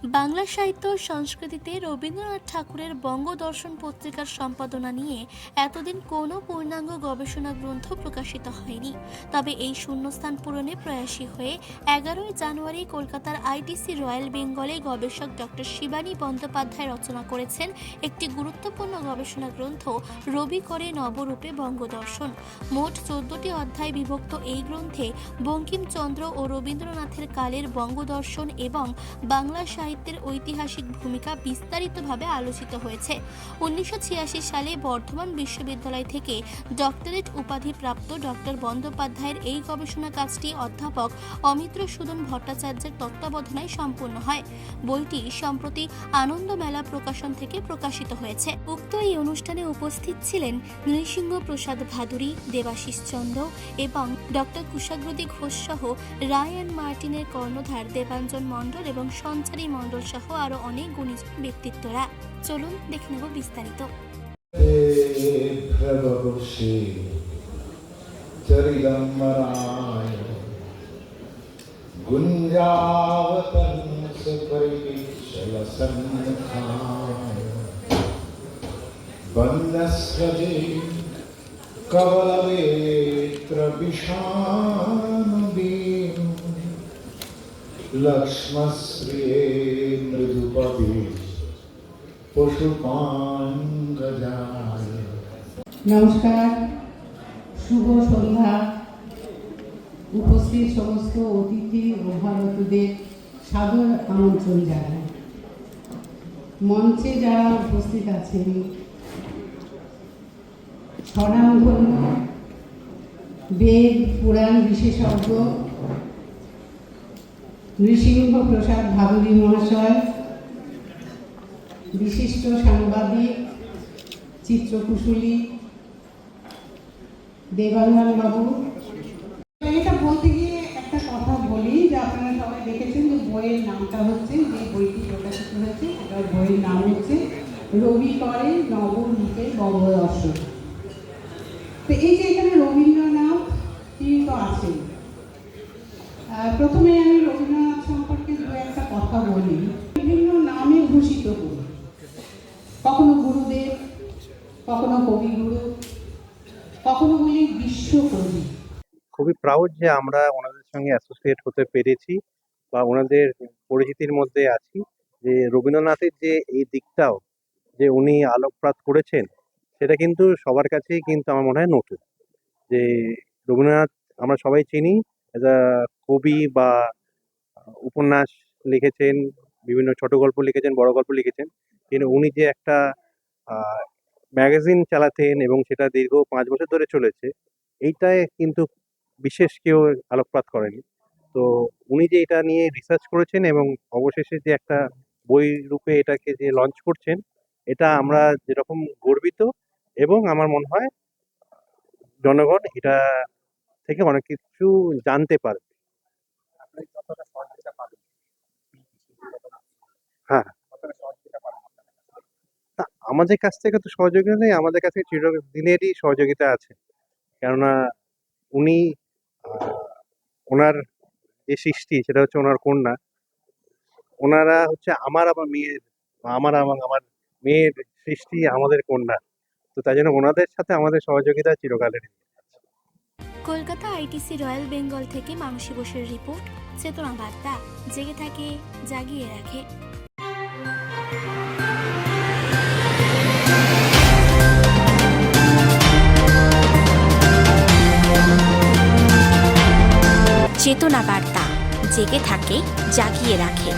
বাংলা সাহিত্য ও সংস্কৃতিতে রবীন্দ্রনাথ ঠাকুরের বঙ্গদর্শন পত্রিকার সম্পাদনা নিয়ে এতদিন কোনো পূর্ণাঙ্গ গবেষণা গ্রন্থ প্রকাশিত হয়নি। তবে এই শূন্যস্থান পূরণে প্রয়াসী হয়ে 11ই জানুয়ারি কলকাতার আইটিসি রয়্যাল বেঙ্গলে গবেষক ডক্টর শিবানী বন্দ্যোপাধ্যায় রচনা করেছেন একটি গুরুত্বপূর্ণ গবেষণা গ্রন্থ রবি করে নবরূপে বঙ্গদর্শন। মোট 14টি অধ্যায় বিভক্ত এই গ্রন্থে বঙ্কিমচন্দ্র ও রবীন্দ্রনাথের কালের বঙ্গদর্শন এবং বাংলা সাহিত্যের ঐতিহাসিক ভূমিকা বিস্তারিতভাবে আলোচিত হয়েছে। 1986 সালে বর্ধমান বিশ্ববিদ্যালয় থেকে ডক্টরেট উপাধি প্রাপ্ত ডক্টর বন্দ্যোপাধ্যায়ের এই গবেষণা কাজটি অধ্যাপক অমিত্র সুদন ভট্টাচার্যের তত্ত্বাবধানে সম্পূর্ণ হয়। বইটি সম্প্রতি আনন্দ মেলা প্রকাশন থেকে প্রকাশিত হয়েছে। উক্ত এই অনুষ্ঠানে উপস্থিত ছিলেন নৃসিংহ প্রসাদ ভাদুরী, দেবাশিস চন্দ্র এবং ডক্টর কুশাগ্রদী ঘোষ সহ রায় অ্যান্ড মার্টিনের কর্ণধার দেবাঞ্জন মণ্ডল এবং সঞ্চারী মণ্ডল সহ আরো অনেক গুণীজন ব্যক্তিত্বরা। চলুন দেখে নেব বিস্তারিত। लक्ष्मश्रिये मृदुपति पशुपांगजाय। नमस्कार, शुभ सन्ध्या। उपस्थित समस्त अतिथि ও ভারতীয়দের সাদর আমন্ত্রণ জানাই। মঞ্চে যারা উপস্থিত আছেন স্বনামধন্য বেদ পুরাণ বিশেষজ্ঞ নৃসিংহ প্রসাদ ভাদুরী মহাশয়, বিশিষ্ট সাংবাদিক চিত্রকুশলী দেবাঞ্জন বাবু। এটা বলতে গিয়ে একটা কথা বলি যে আপনারা সবাই দেখেছেন যে বইয়ের নামটা হচ্ছে, যে বইটি প্রকাশিত হয়েছে এটার বইয়ের নাম হচ্ছে রবি করে নবরূপে বঙ্গদর্শন। তো এই যে এখানে রবীন্দ্রনাথ তিনি তো আছেন। প্রথমে আমি রবীন্দ্রনাথ সম্পর্কে দু একটা কথা বলি। বিভিন্ন নামে ভূষিত করি, কখনো গুরুদেব, কখনো কবিগুরু, কখনো বলি বিশ্বকবি। খুবই প্রাউড যে আমরা ওনাদের সঙ্গে অ্যাসোসিয়েট হতে পেরেছি বা ওনাদের পরিচিতির মধ্যে আছি। যে রবীন্দ্রনাথের যে এই দিকটাও যে উনি আলোকপাত করেছেন সেটা কিন্তু সবার কাছেই কিন্তু আমার মনে হয় নতুন। যে রবীন্দ্রনাথ আমরা সবাই চিনি অ্যাজ আ কবি বা উপন্যাস লিখেছেন, বিভিন্ন ছোট গল্প লিখেছেন, বড় গল্প লিখেছেন, কিন্তু উনি যে একটা ম্যাগাজিন চালাতেন এবং সেটা দীর্ঘ 5 বছর ধরে চলেছে, এইটায় কিন্তু বিশেষ কেউ আলোকপাত করেনি। তো উনি যে এটা নিয়ে রিসার্চ করেছেন এবং অবশেষে যে একটা বই রূপে এটাকে যে লঞ্চ করছেন, এটা আমরা যেরকম গর্বিত এবং আমার মনে হয় জনগণ এটা থেকে অনেক কিছু জানতে পারবে। হ্যাঁ, তা আমাদের কাছ থেকে তো সহযোগিতা নেই, আমাদের কাছে চিরদিনেরই সহযোগিতা আছে। কেননা উনি ওনার যে সৃষ্টি সেটা হচ্ছে ওনার কন্যা, ওনারা হচ্ছে আমার মেয়ের, আমার মেয়ের সৃষ্টি, আমাদের কন্যা। তো তাই জন্য ওনাদের সাথে আমাদের সহযোগিতা চিরকালের। কলকাতা আইটিসি রয়্যাল বেঙ্গল থেকে মানসী বোসের রিপোর্ট, চেতনা বার্তা, জেগে থাকে জাগিয়ে রাখে। চেতনা বার্তা, জেগে থাকে জাগিয়ে রাখে।